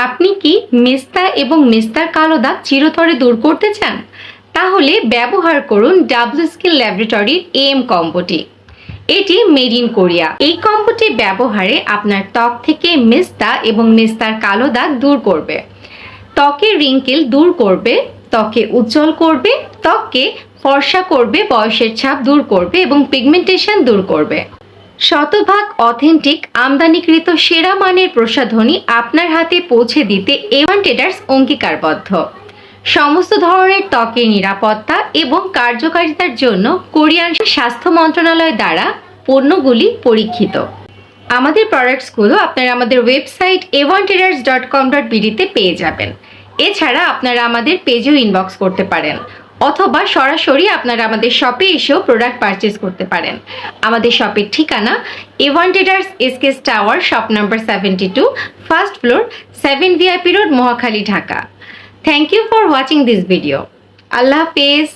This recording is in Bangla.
আপনি কি মেস্তা এবং মেস্তার কালো দাগ চিরতরে দূর করতে চান? তাহলে ব্যবহার করুন ডাবল স্কিল ল্যাবরেটরির এম কম্বোটি। এটি মেড ইন কোরিয়া। এই কম্বোটি ব্যবহারে আপনার ত্বক থেকে মেস্তা এবং মেস্তার কালো দাগ দূর করবে, ত্বকের রিঙ্কেল দূর করবে, ত্বকে উজ্জ্বল করবে, ত্বককে ফর্সা করবে, বয়সের ছাপ দূর করবে এবং পিগমেন্টেশন দূর করবে। শতভাগ অথেন্টিক আমদানিকৃত সেরা মানের প্রসাধনী আপনার হাতে পৌঁছে দিতে এভান ট্রেডার্স অঙ্গীকারবদ্ধ। সমস্ত ধরনের ত্বকের নিরাপত্তা এবং কার্যকারিতার জন্য কোরিয়ান স্বাস্থ্য মন্ত্রণালয় দ্বারা পণ্যগুলি পরীক্ষিত। আমাদের প্রোডাক্টসগুলো আপনারা আমাদের ওয়েবসাইট avantraders.com.bd তে পেয়ে যাবেন। এছাড়া আপনারা আমাদের পেজেও ইনবক্স করতে পারেন, অথবা সরাসরি আপনারা আমাদের শপে এসেও প্রোডাক্ট পারচেজ করতে পারেন। আমাদের শপের ঠিকানা Evan traders SKS tower, shop number 72, first floor, 7 VIP road, Mohakhali, Dhaka. Thank you for watching this video. আল্লাহ হাফেজ।